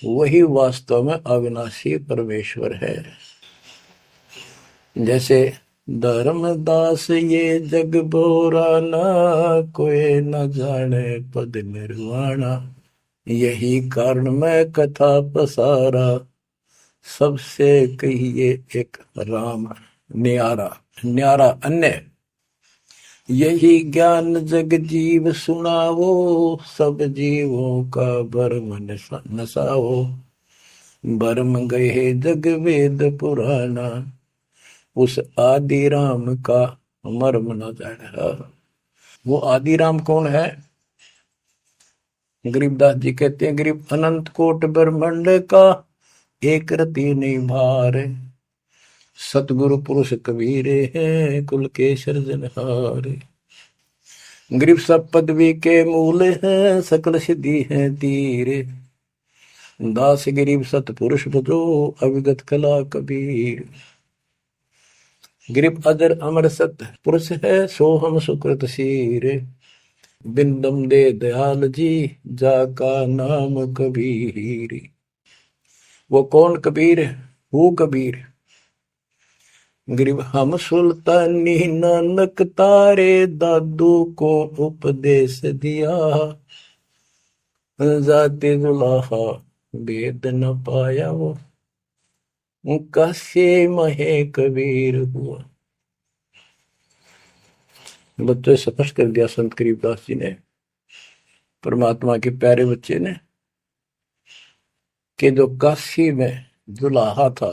वही वास्तव में अविनाशी परमेश्वर है। जैसे धर्मदास ये जग बोरा ना कोई न जाने पद निर्वाणा, यही कारण मैं कथा पसारा सबसे कहिए एक राम न्यारा। न्यारा अन्य यही ज्ञान जग जीव सुनावो, सब जीवों का भरम नसाओ, भरम गए जग वेद पुराना, उस आदि राम का मर्म न जाना। वो आदि राम कौन है? गरीबदास जी कहते हैं गरीब अनंत कोट ब्रह्मांड का एक रति नहीं भार, सतगुरु पुरुष कबीरे हैं कुल के सृजनहार। गरीब सब पदवी के मूल हैं सकल सिद्धि है तीरे, दास गरीब सतपुरुष भजो अविगत कला कबीर। गरीब अजर अमर सत पुरुष है सो हम सुकृत शीर, बिंदम दे दयाल जी जाका नाम कबीर। वो कौन कबीर? वो कबीर गरीब हम सुल्तानी नानक तारे दादू को उपदेश दिया, जाते जुलाहा वेद न पाया वो कैसे महे कबीर हुआ। बच्चों स्पष्ट कर दिया संत गरीबदास जी ने, परमात्मा के प्यारे बच्चे ने, कि जो काशी में जुलाहा था,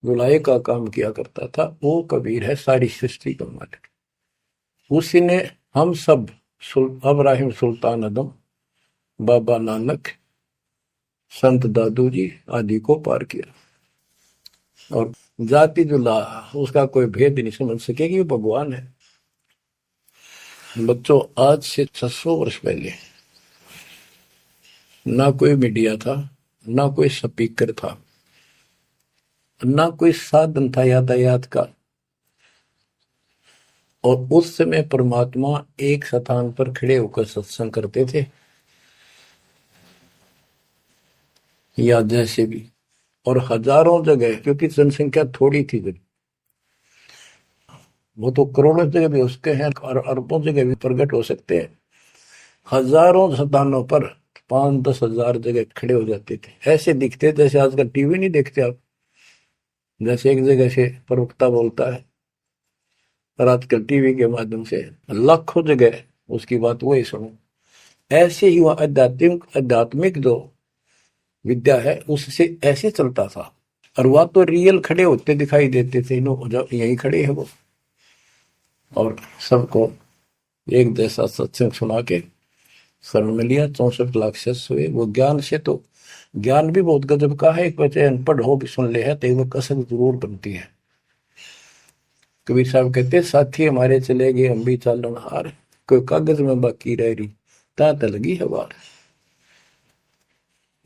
जुलाहे का काम किया करता था, वो कबीर है सारी सृष्टि का मालिक। उसी ने हम सब अब्राहिम सुल्तान आदम, बाबा नानक, संत दादू जी आदि को पार किया। और जाति जुलाहा उसका कोई भेद नहीं समझ सके कि वो भगवान है। बच्चों आज से 600 वर्ष पहले ना कोई मीडिया था, ना कोई स्पीकर था, ना कोई साधन था यातायात का, और उस समय परमात्मा एक स्थान पर खड़े होकर सत्संग करते थे, या जैसे भी, और हजारों जगह, क्योंकि जनसंख्या थोड़ी थी जब, वो तो करोड़ों जगह भी उसके हैं और अरबों जगह भी प्रकट हो सकते हैं। हजारों स्थानों पर 5-10 हजार जगह खड़े हो जाते थे, ऐसे दिखते जैसे आजकल टीवी नहीं देखते आप, जैसे एक जगह से प्रवक्ता बोलता है और आजकल टीवी के माध्यम से लाखों जगह उसकी बात वही सुनो। ऐसे ही वह आध्यात्मिक जो विद्या है उससे ऐसे चलता था, और वह तो रियल खड़े होते दिखाई देते थे, यही खड़े है वो, और सबको एक जैसा सत्संग सुना के शरण में लिया। 64 लाख शिष्य हुए। वो ज्ञान से तो ज्ञान भी बहुत गजब का है, एक बच्चे अनपढ़ हो भी सुन ले है तो वो कसक जरूर बनती है। कबीर साहब कहते साथी हमारे चले गए हम भी चालन हार, कोई कागज में बाकी रह रही ता लगी है बार।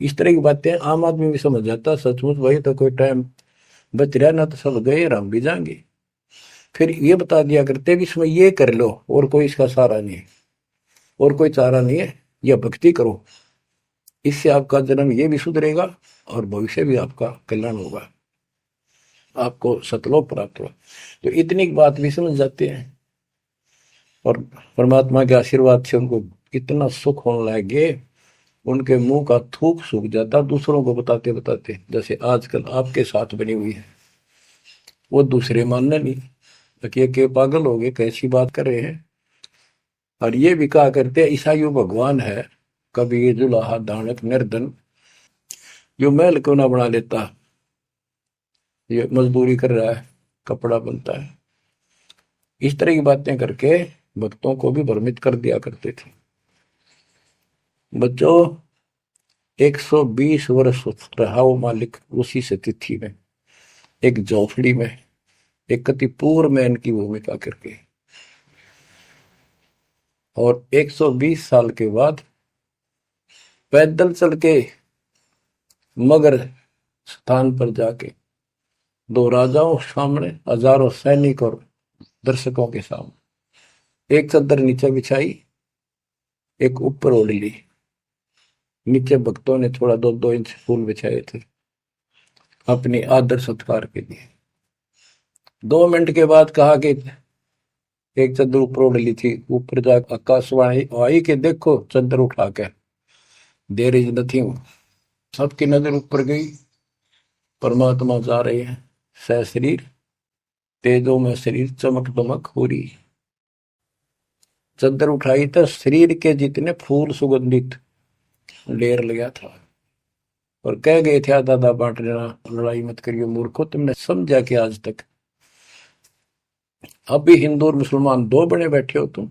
इस तरह की बातें आम आदमी भी समझ जाता, सचमुच भाई तो कोई टाइम बच रहा ना, तो सब गए और हम भी जाएंगे। फिर ये बता दिया करते भी इसमें ये कर लो और कोई इसका सहारा नहीं है, और कोई चारा नहीं है, यह भक्ति करो, इससे आपका जन्म ये भी सुधरेगा और भविष्य भी आपका कल्याण होगा, आपको सतलोक प्राप्त होगा। तो इतनी बात भी समझ जाते हैं, और परमात्मा के आशीर्वाद से उनको इतना सुख होने लगे, उनके मुंह का थूक सूख जाता दूसरों को बताते बताते। जैसे आजकल आपके साथ बनी हुई है, वो दूसरे मानने नहीं कि पागल हो गए, कैसी बात कर रहे हैं। और ये भी कहा करते ईसाई भगवान है, कबीर जुलाहा दानक निर्धन, जो महल क्यों ना बना लेता, ये मजदूरी कर रहा है, कपड़ा बनता है। इस तरह की बातें करके भक्तों को भी भ्रमित कर दिया करते थे। बच्चों 120 वर्ष रहा वो मालिक उसी से तिथि में, एक झोपड़ी में, एक कति पूर्व मैन की भूमिका करके। और 120 साल के बाद पैदल चल के मगर स्थान पर जाके दो राजाओं सामने, हजारों सैनिक और दर्शकों के सामने एक चादर नीचे बिछाई, एक ऊपर ओढ़ ली। नीचे भक्तों ने थोड़ा 2-2 इंच फूल बिछाए थे अपनी आदर सत्कार के लिए। 2 मिनट के बाद कहा कि एक चादर ऊपर ओढ़ ली थी, ऊपर जाकर आकाशवाणी आई कि देखो चादर उठा के, देर इज नथिंग। सबकी नजर ऊपर गई, परमात्मा जा रहे हैं सशरीर, तेजो में शरीर चमक दमक हो रही। चादर उठाई तो शरीर के जितने फूल सुगंधित ढेर लगा था, और कह गए थे आधा आधा बांट लेना, लड़ाई मत करियो मूर्खो, तुमने समझा कि आज तक अभी हिंदू और मुसलमान दो बने बैठे हो तुम,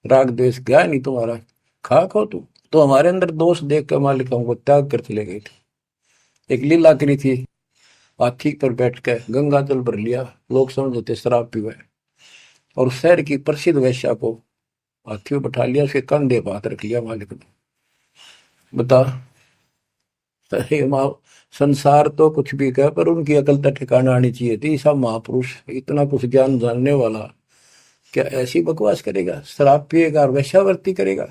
राग द्वेष गया नहीं तुम्हारा, खा खाओ तुम तो हमारे अंदर दोष देख कर मालिक हमको त्याग कर चले गए थे। एक लीला करी थी, हाथी पर बैठ कर गंगा जल भर लिया, लोग समझते शराब पीवे, और शहर की प्रसिद्ध वैश्या को हाथी में बैठा लिया, उसके कंधे पर हाथ रख लिया मालिक ने। बता, संसार तो कुछ भी कहे पर उनकी अकल तो ठिकाना आनी चाहिए थी। सब महापुरुष इतना कुछ ज्ञान जानने वाला क्या ऐसी बकवास करेगा, शराब पिएगा और वैश्यावर्ती करेगा।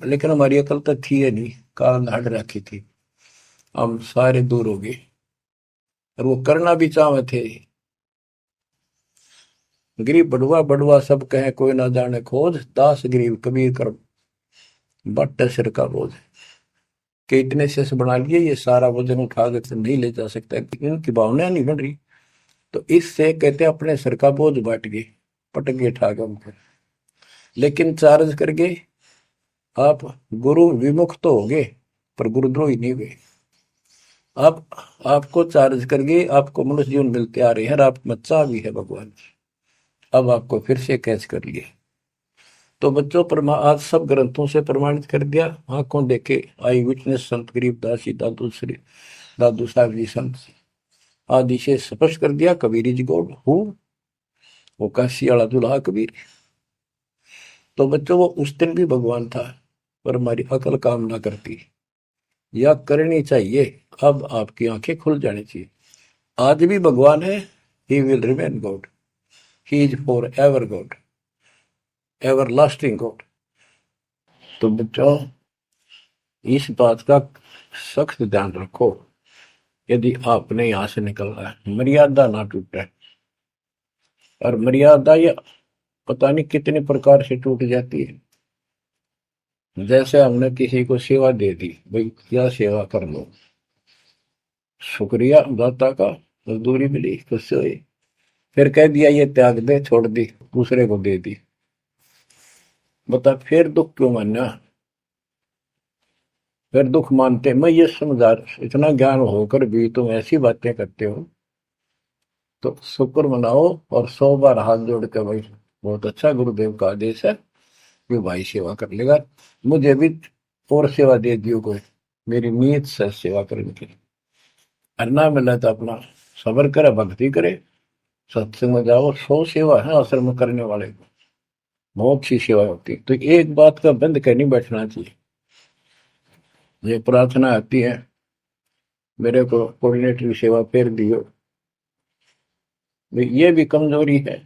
लेकिन हमारी अकल तो थी है नहीं, काल हट रखी थी, हम सारे दूर हो गए, और वो करना भी चाहे थे। गरीब बड़ुआ बड़ुआ सब कहे कोई ना जाने खोज, दास गरीब कबीर कर बट सिर का बोझ। कि इतने से बना लिए, ये सारा वजन उठा कर नहीं ले जा सकता, इनकी भावना नहीं बन रही, तो इससे कहते अपने सिर का बोझ बांट गए, पटक गए ठा के उनको। लेकिन चार्ज करके आप गुरु विमुख तो हो गए पर गुरुद्रोही नहीं हुए। आप आपको चार्ज करके आपको मनुष्य जीवन मिलते आ रहे हैं, और आप मच्चा भी है भगवान, अब आपको फिर से कैच कर लिए। तो बच्चों आज सब ग्रंथों से प्रमाणित कर दिया, आंखों देखे आई विटनेस संत गरीबदास जी, दादू श्री दादू साहब जी संत आदि से स्पष्ट कर दिया, कबीर इज गॉड हु, वो काशी वाला दुल्हा कबीर। तो बच्चों वो उस दिन भी भगवान था, पर हमारी अकल काम ना करती, या करनी चाहिए। अब आपकी आंखें खुल जानी चाहिए, आज भी भगवान है, he will remain God, he is for ever God, ever lasting God. तो बच्चों इस बात का सख्त ध्यान रखो, यदि आपने यहां से निकलना है, मर्यादा ना टूटे। और मर्यादा ये पता नहीं कितने प्रकार से टूट जाती है। जैसे हमने किसी को सेवा दे दी, भाई क्या सेवा कर लो, शुक्रिया दाता का, मजदूरी मिली खुश हुई, फिर कह दिया ये त्याग दे, छोड़ दी, दूसरे को दे दी, बता फिर दुख क्यों मानना, फिर दुख मानते। मैं ये समझा, इतना ज्ञान होकर भी तुम ऐसी बातें करते हो, तो शुक्र मनाओ और 100 बार हाथ जोड़ के भाई बहुत अच्छा, गुरुदेव का आदेश है कि भाई सेवा कर लेगा, मुझे भी और सेवा दे दियो कोई, मेरी नीयत से सेवा करने की। अन्ना मिला तो अपना सबर करे, भक्ति करे, सत्संग में जाओ, 100 सेवा है आश्रम में करने वाले को, बहुत सी सेवा होती है। तो एक बात का बंद कर नहीं बैठना चाहिए। ये प्रार्थना आती है, मेरे को कोऑर्डिनेटर सेवा फेर दियो, ये भी कमजोरी है।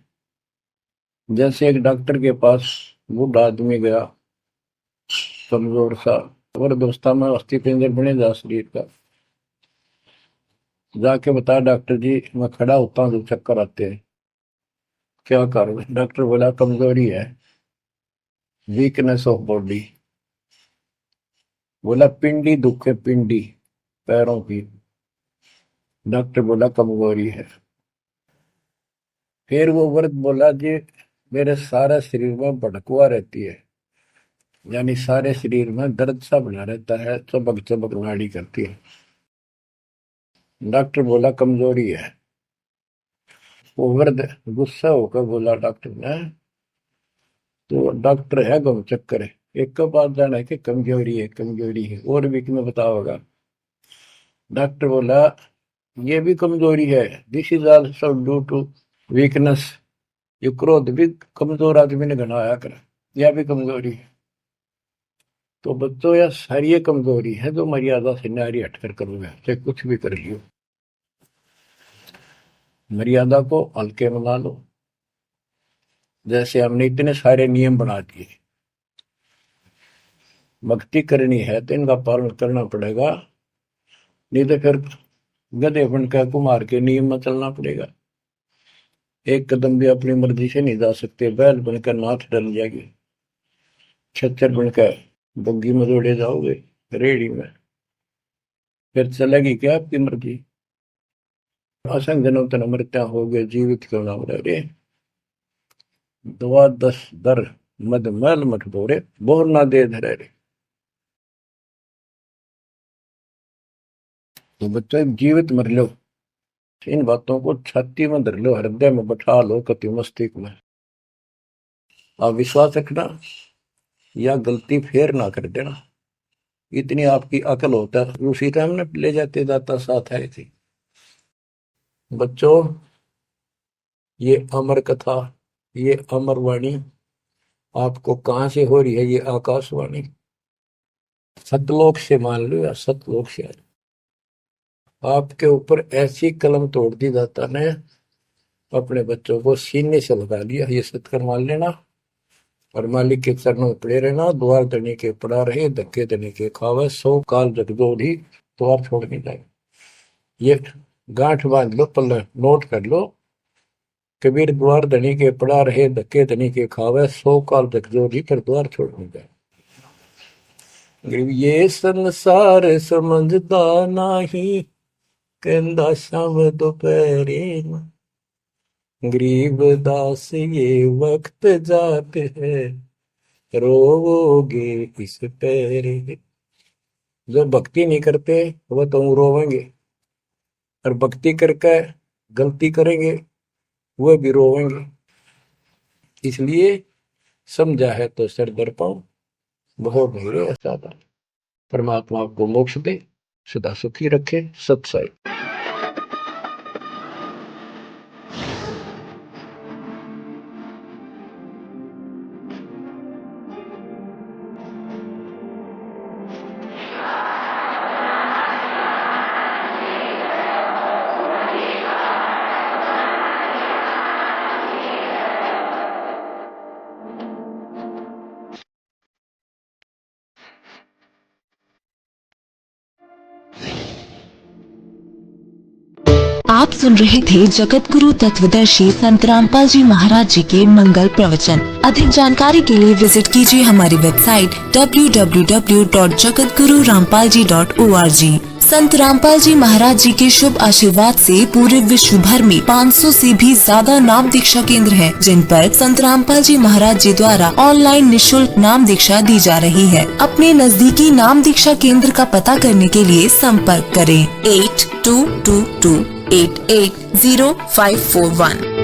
जैसे एक डॉक्टर के पास बूढ़ा आदमी गया, कमजोर सा, जबरदस्ता में अस्थि पिंजर बने जा शरीर का, जाके बता डॉक्टर जी मैं खड़ा होता हूँ तो चक्कर आते हैं, क्या करूं। डॉक्टर बोला कमजोरी है, वीकनेस ऑफ बॉडी। बोला पिंडी दुख है, पिंडी पैरों की। डॉक्टर बोला कमजोरी है। फिर वो वर्द बोला जी मेरे सारा शरीर में भड़कुआ रहती है, यानी सारे शरीर में दर्द सा बना रहता है, चबक चबक नाड़ी करती है। डॉक्टर बोला कमजोरी है। वो वर्द गुस्सा होकर बोला डॉक्टर ने तो डॉक्टर है गम चक्कर है, एक के पास जाना है कि कमजोरी है कमजोरी है, और भी तुम्हें बताओगा। डॉक्टर बोला ये भी कमजोरी है, this is also due to weakness, ये क्रोध भी कमजोर आदमी ने घना आया कर, यह भी कमजोरी है। तो बच्चों यह सारी ये कमजोरी है जो मर्यादा से नारी हटकर करोगे, चाहे कुछ भी कर लियो। मर्यादा को हल्के में ला लो। जैसे हमने इतने सारे नियम बना दिए, भक्ति करनी है तो इनका पालन करना पड़ेगा, नहीं तो फिर गधे बनकर कुमार के नियम में चलना पड़ेगा। एक कदम भी अपनी मर्जी से नहीं जा सकते, बैल बनकर नाथ डल जाएगी, छच्चर बनकर बग्गी में दौड़े जाओगे रेडी में, फिर चलेगी क्या आपकी मर्जी। असंग जनों तन मृत्या हो गए जीवित क्यों ना रे, दुआ दस दर मद मैल मठ बोरे, बोर ना दे धरे रे। तो बच्चों जीवित मर लो, इन बातों को छाती में धर लो, हृदय में बैठा लो, कति मस्तिष्क में। आप विश्वास रखना या गलती फेर ना कर देना, इतनी आपकी अकल होता है। उसी टाइम ने ले जाते जाता साथ है थी। बच्चों ये अमर कथा, ये अमर वाणी आपको कहां से हो रही है, ये आकाशवाणी सतलोक से मान लो, या सतलोक से आपके ऊपर ऐसी कलम तोड़ दी दाता ने, अपने बच्चों को सीने से लगा लिया, ये सत्कर मान लेना और मालिक के चरणों में पड़े रहना। द्वार दने के पड़ा रहे, धक्के दने के खावे, 100 काल जगदोधी द्वार छोड़ नहीं जाए। ये गांठ बांध लो, पल्ले नोट कर लो। कबीर द्वार धनी के पड़ा रहे, धक्के धनी के खावे, 100 काल जगदोधी पर द्वार छोड़ नहीं जाए। ये संसार समझदा नाही, कहंदा शाम दोपहरे, गरीब दास ये वक्त जाते है, रोवोगे इस पैरे। जो भक्ति नहीं करते वो तो रोवेंगे, और भक्ति करके गलती करेंगे वो भी रोवेंगे। इसलिए समझा है तो सर दर पाओ, बहुत भीड़े ऐसा। परमात्मा आपको मोक्ष दे, सदा सुखी रखे। सत्संग। आप सुन रहे थे जगत गुरु तत्वदर्शी संत रामपाल जी महाराज जी के मंगल प्रवचन। अधिक जानकारी के लिए विजिट कीजिए हमारी वेबसाइट www.jagatgururampalji.org। संत रामपाल जी महाराज जी के शुभ आशीर्वाद से पूरे विश्व भर में 500 से भी ज्यादा नाम दीक्षा केंद्र हैं, जिन पर संत रामपाल जी महाराज जी द्वारा ऑनलाइन निशुल्क नाम दीक्षा दी जा रही है। अपने नजदीकी नाम दीक्षा केंद्र का पता करने के लिए संपर्क करें 8222880541।